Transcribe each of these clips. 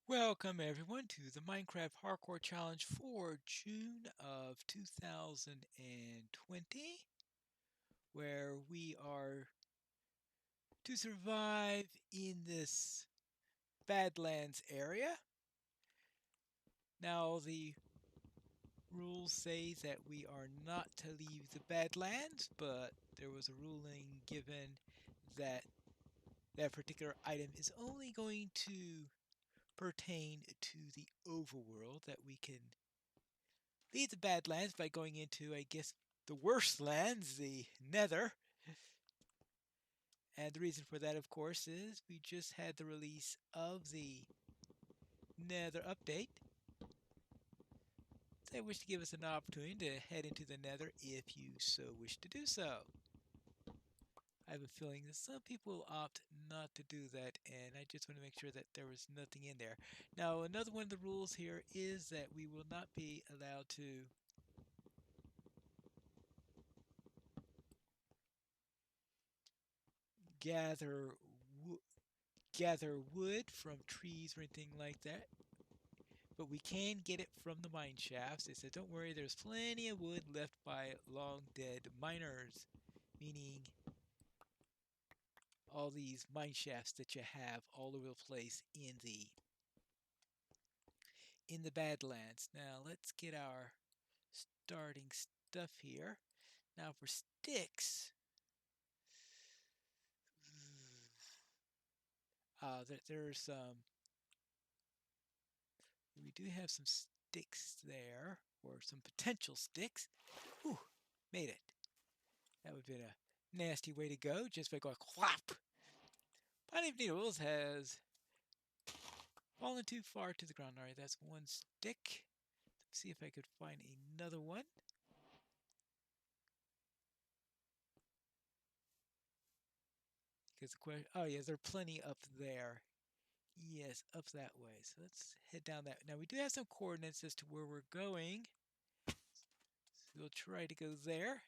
Welcome everyone to the Minecraft Hardcore Challenge for June of 2020, where we are to survive in this Badlands area. Now the rules say that we are not to leave the Badlands, but there was a ruling given that that particular item is only going to pertain to the overworld, that we can leave the Badlands by going into, I guess, the worst lands, the Nether. And the reason for that, of course, is we just had the release of the Nether update. They wish to give us an opportunity to head into the Nether if you so wish to do so. I have a feeling that some people will opt not to do that, and I just want to make sure that there was nothing in there. Now, another one of the rules here is that we will not be allowed to gather gather wood from trees or anything like that, but we can get it from the mine shafts. They said, don't worry, there's plenty of wood left by long dead miners, meaning all these mine shafts that you have all over the place in the Badlands. Now let's get our starting stuff here. Now for sticks, there's we do have some sticks there, or some potential sticks. Whew, made it. That would have been a nasty way to go, just by going whap. Pine of Needles has fallen too far to the ground. Alright, that's one stick. Let's see if I could find another one. Because the question, oh yeah, there are plenty up there. Yes, up that way. So let's head down that. Now we do have some coordinates as to where we're going. So we'll try to go there.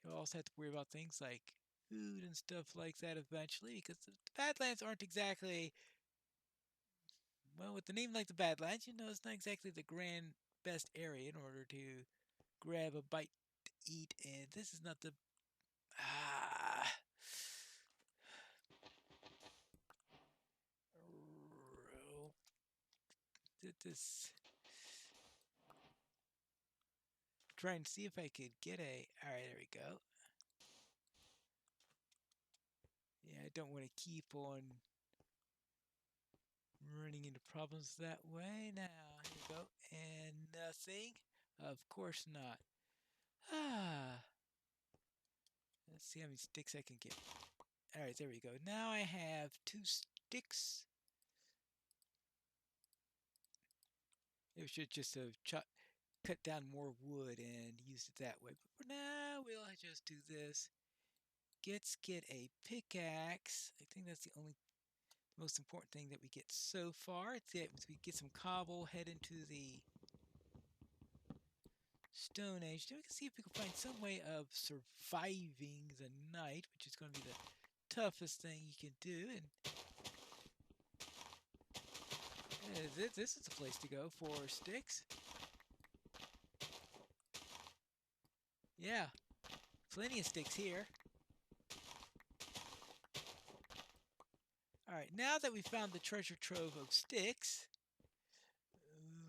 You'll also have to worry about things like food and stuff like that eventually, because the Badlands aren't exactly, well, with the name like the Badlands, it's not exactly the grand best area in order to grab a bite to eat, and this is not the ah this try and see if I could get a all right, there we go. Yeah, I don't want to keep on running into problems that way. Now, here we go. And nothing. Of course not. Ah. Let's see how many sticks I can get. Alright, there we go. Now I have 2 sticks. It should just have cut down more wood and used it that way. But for now, we'll just do this. Let's get a pickaxe. I think that's the most important thing that we get so far. It's it. We get some cobble, head into the Stone Age. Then we can see if we can find some way of surviving the night, which is going to be the toughest thing you can do. And this is the place to go for sticks. Yeah, plenty of sticks here. Alright, now that we found the treasure trove of sticks,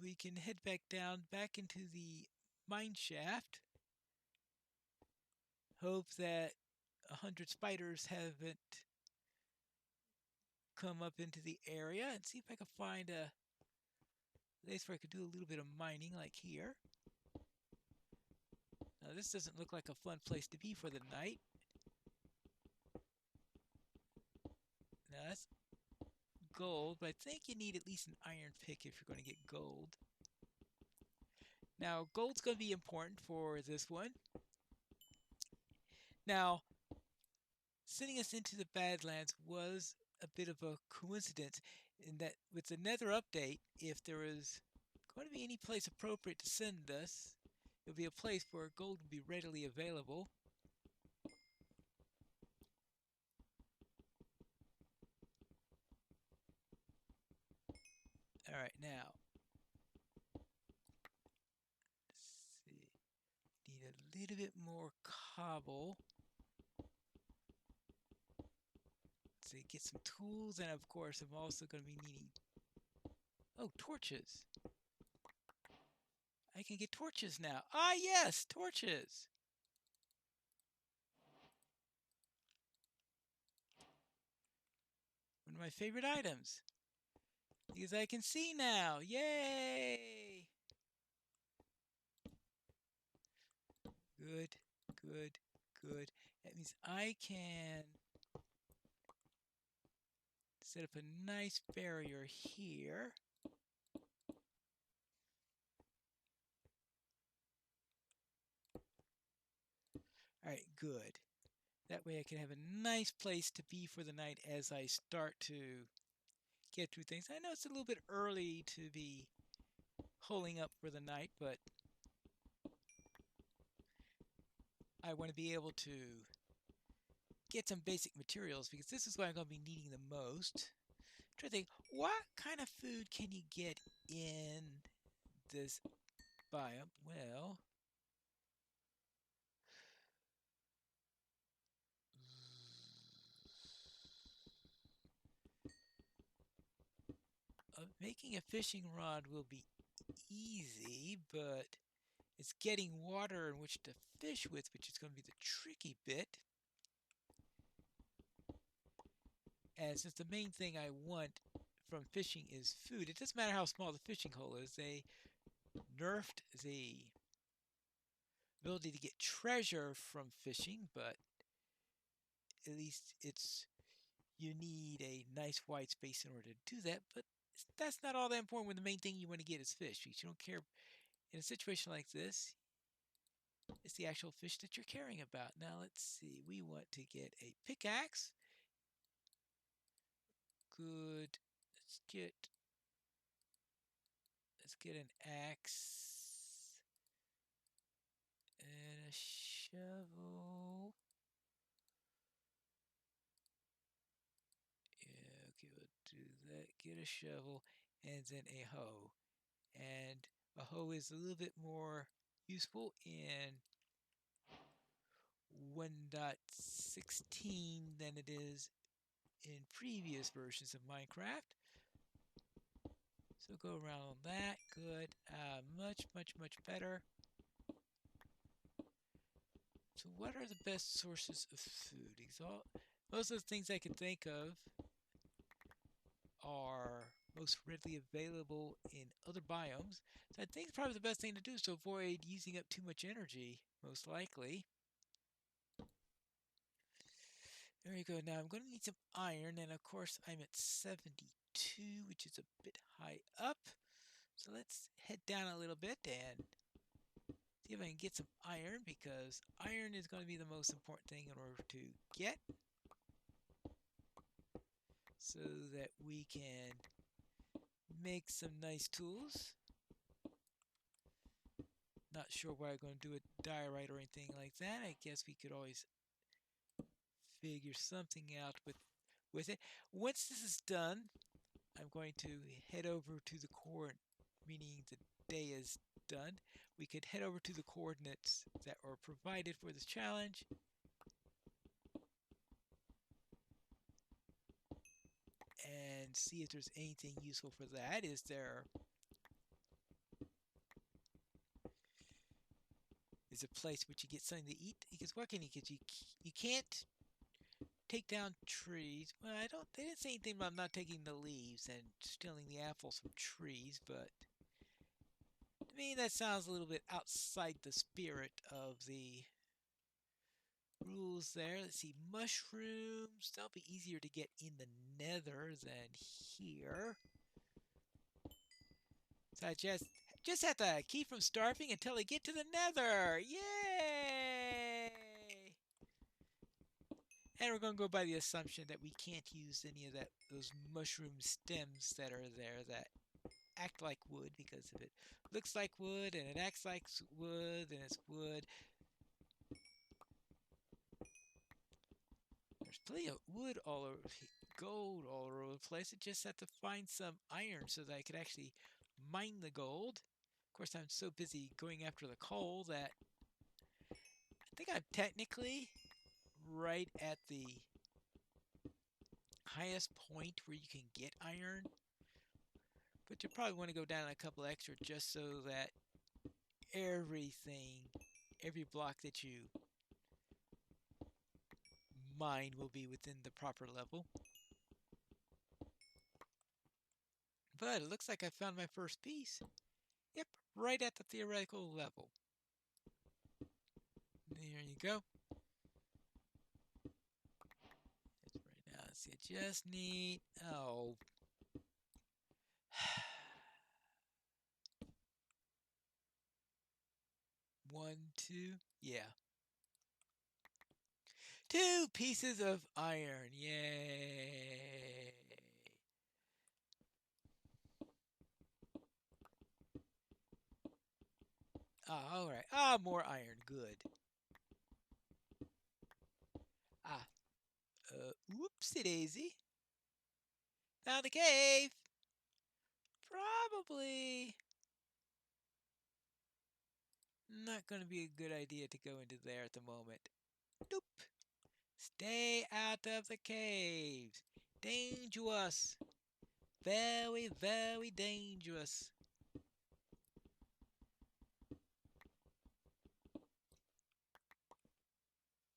we can head back down, back into the mine shaft. Hope that 100 spiders haven't come up into the area, and see if I can find a place where I could do a little bit of mining, like here. Now this doesn't look like a fun place to be for the night. Now that's gold, but I think you need at least an iron pick if you're going to get gold. Now gold's going to be important for this one. Now, sending us into the Badlands was a bit of a coincidence, in that with the Nether update, if there was going to be any place appropriate to send us, it would be a place where gold would be readily available. All right, now let's see. Need a little bit more cobble. Let's see, get some tools, and of course, I'm also going to be needing torches. I can get torches now. Ah, yes, torches. One of my favorite items. Because I can see now. Yay! Good, good, good. That means I can set up a nice barrier here. All right, good. That way I can have a nice place to be for the night as I start to get through things. I know it's a little bit early to be holing up for the night, but I want to be able to get some basic materials because this is what I'm going to be needing the most. Try to think, what kind of food can you get in this biome? Well, making a fishing rod will be easy, but it's getting water in which to fish with, which is going to be the tricky bit. And since the main thing I want from fishing is food, it doesn't matter how small the fishing hole is. They nerfed the ability to get treasure from fishing, but at least you need a nice wide space in order to do that. But that's not all that important when the main thing you want to get is fish, because you don't care. In a situation like this, it's the actual fish that you're caring about. Now let's see. We want to get a pickaxe. Good. Let's get an axe and a shovel. Yeah, okay, we'll do that. Get a shovel and then a hoe. And a hoe is a little bit more useful in 1.16 than it is in previous versions of Minecraft. So go around on that. Good. Much, much, much better. So what are the best sources of food? Most of the things I can think of are most readily available in other biomes. So I think probably the best thing to do is to avoid using up too much energy, most likely. There you go. Now I'm going to need some iron, and of course I'm at 72, which is a bit high up. So let's head down a little bit and see if I can get some iron, because iron is going to be the most important thing in order to get, so that we can make some nice tools. Not sure why I'm going to do a diorite or anything like that. I guess we could always figure something out with it. Once this is done, I'm going to head over to the coordinate, meaning the day is done. We could head over to the coordinates that are provided for this challenge. And see if there's anything useful for that. Is a place which you get something to eat? Because what can you get? You can't take down trees. Well, they didn't say anything about not taking the leaves and stealing the apples from trees, but to me that sounds a little bit outside the spirit of the rules there. Let's see, mushrooms. That'll be easier to get in the Nether than here. So I just have to keep from starving until I get to the Nether. Yay! And we're going to go by the assumption that we can't use any of those mushroom stems that are there that act like wood, because if it looks like wood and it acts like wood, then it's wood. There's plenty of wood all over. gold all over the place. I just have to find some iron so that I could actually mine the gold. Of course, I'm so busy going after the coal that I think I'm technically right at the highest point where you can get iron. But you probably want to go down a couple extra just so that everything, every block that you mine will be within the proper level. But it looks like I found my first piece. Yep, right at the theoretical level. There you go. That's right now. See, I just need. Oh. One, two. Yeah. 2 pieces of iron. Yay. Ah, alright. Ah, more iron. Good. Ah. Whoopsie daisy. Found the cave. Probably not going to be a good idea to go into there at the moment. Doop. Stay out of the caves. Dangerous. Very, very dangerous.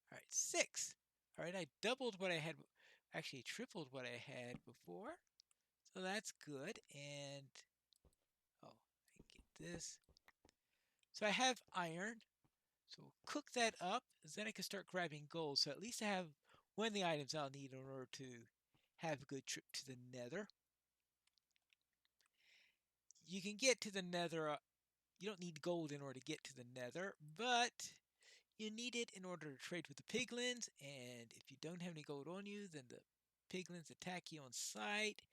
Alright, 6. Alright, I doubled what I had, actually tripled what I had before. So that's good. And, oh, I can get this. So I have iron. So we'll cook that up. Then I can start grabbing gold. So at least I have one of the items I'll need in order to have a good trip to the Nether. You can get to the Nether. You don't need gold in order to get to the Nether, but you need it in order to trade with the piglins. And if you don't have any gold on you, then the piglins attack you on sight.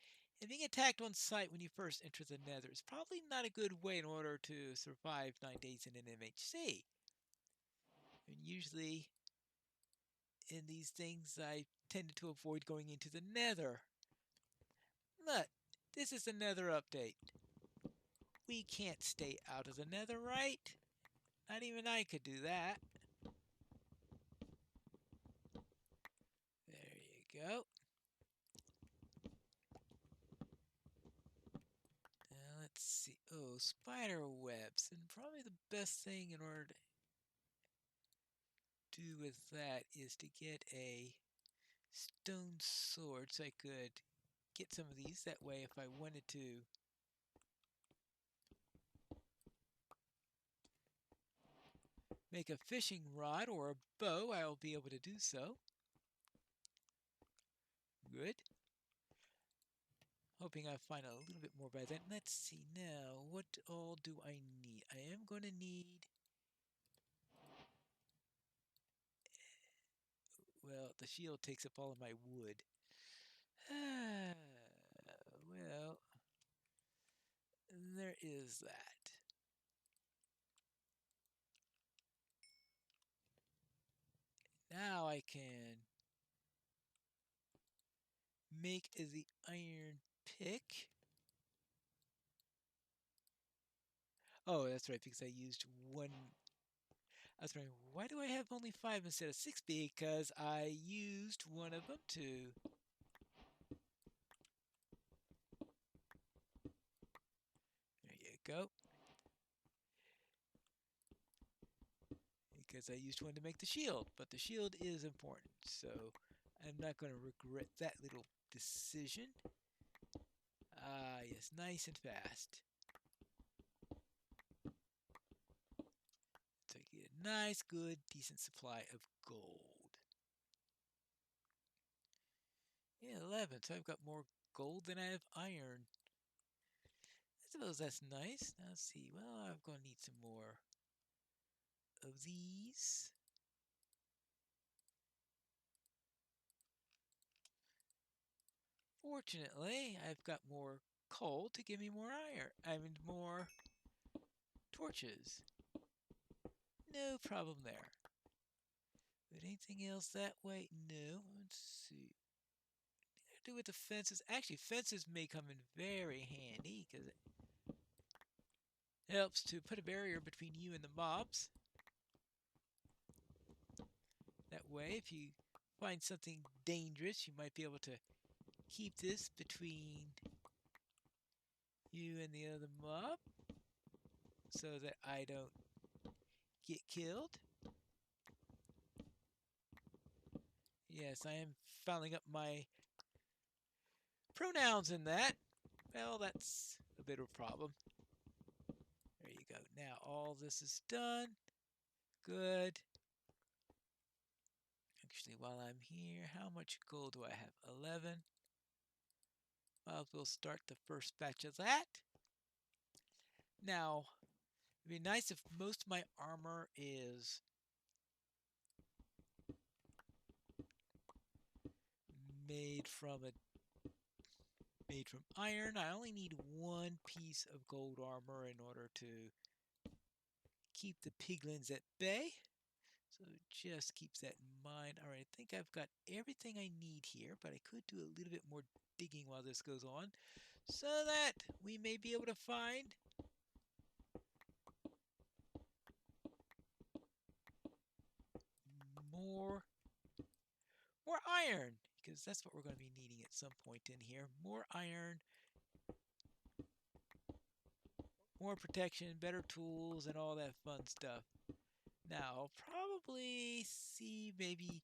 And being attacked on sight when you first enter the Nether is probably not a good way in order to survive 9 days in an MHC. And usually in these things, I tended to avoid going into the Nether. Look, this is the Nether update. We can't stay out of the Nether, right? Not even I could do that. There you go. Now let's see. Oh, spider webs. And probably the best thing in order to do with that is to get a stone sword so I could get some of these. That way, if I wanted to make a fishing rod or a bow, I'll be able to do so. Good. Hoping I find a little bit more by then. Let's see now. What all do I need? I am going to need... Well, the shield takes up all of my wood. Well, there is that. Now I can make the iron pick. Oh, that's right, because I used one. I was wondering, why do I have only 5 instead of 6? Because I used one of them to... There you go. Because I used one to make the shield, but the shield is important, so I'm not going to regret that little decision. Ah, yes, nice and fast. So I get a nice, good, decent supply of gold. Yeah, 11, so I've got more gold than I have iron. I suppose that's nice. Now let's see, well, I'm going to need some more of these. Fortunately, I've got more coal to give me more iron. I mean, more torches. No problem there. But anything else that way? No. Let's see. do with the fences? Actually, fences may come in very handy because it helps to put a barrier between you and the mobs. That way, if you find something dangerous, you might be able to keep this between you and the other mob so that I don't get killed. Yes, I am fouling up my pronouns in that. Well, that's a bit of a problem. There you go. Now all this is done. Good. Actually, while I'm here, how much gold do I have? 11. Well, we'll start the first batch of that. Now, it'd be nice if most of my armor is made from iron. I only need one piece of gold armor in order to keep the piglins at bay. So just keep that in mind. All right, I think I've got everything I need here, but I could do a little bit more digging while this goes on so that we may be able to find more iron, because that's what we're going to be needing at some point in here. More iron, more protection, better tools, and all that fun stuff. Now, I'll probably see maybe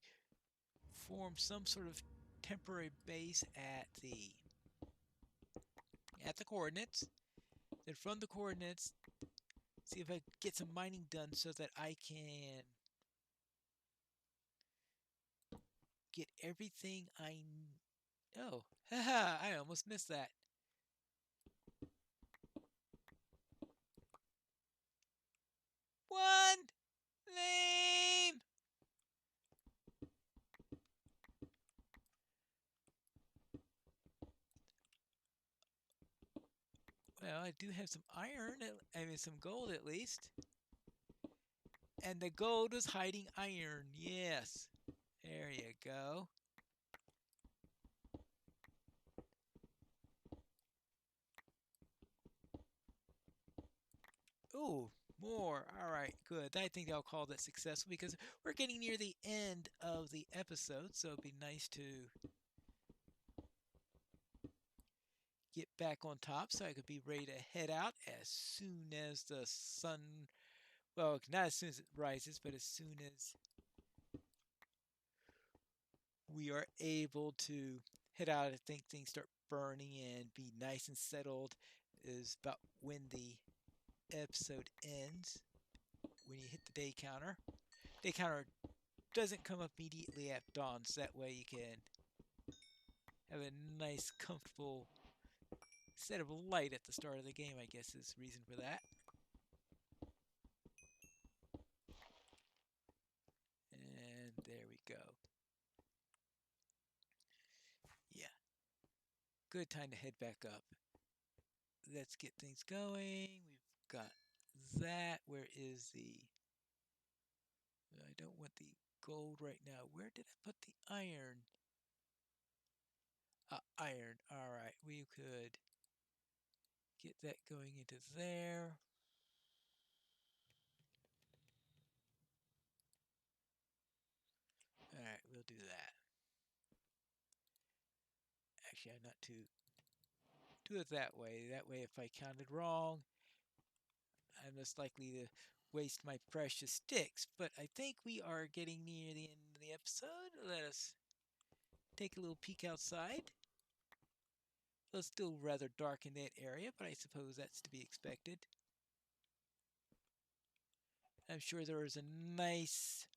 form some sort of temporary base at the coordinates. Then from the coordinates, see if I get some mining done so that I can get everything I need. Oh, haha, I almost missed that. One! Lame! Well, I do have some iron, I mean some gold at least. And the gold was hiding iron, yes. There you go. Ooh, more. All right, good. I think I'll call that successful because we're getting near the end of the episode, so it'd be nice to get back on top so I could be ready to head out as soon as the sun, well, not as soon as it rises, but as soon as we are able to head out. I think things start burning and be nice and settled is about when the episode ends, when you hit the day counter. Day counter doesn't come up immediately at dawn, so that way you can have a nice, comfortable set of light at the start of the game, I guess is the reason for that. And there we go. Yeah. Good time to head back up. Let's get things going. We've got that. Where is the... I don't want the gold right now. Where did I put the iron? Iron. All right. We could get that going into there. All right. We'll do that. Actually, I'm not too... Do it that way. That way, if I counted wrong, I'm less likely to waste my precious sticks. But I think we are getting near the end of the episode. Let us take a little peek outside. Well, it's still rather dark in that area, but I suppose that's to be expected. I'm sure there is a nice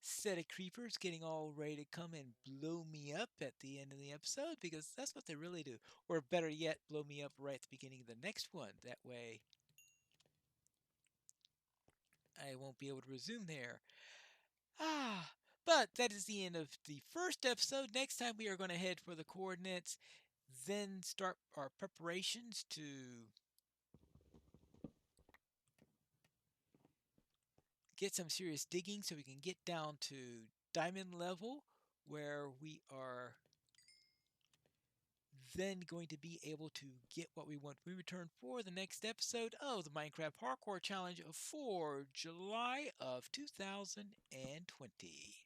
set of creepers getting all ready to come and blow me up at the end of the episode, because that's what they really do. Or better yet, blow me up right at the beginning of the next one. That way I won't be able to resume there. But that is the end of the first episode. Next time we are going to head for the coordinates, then start our preparations to get some serious digging so we can get down to diamond level, where we are then going to be able to get what we want. We return for the next episode of the Minecraft Parkour Challenge for July of 2020.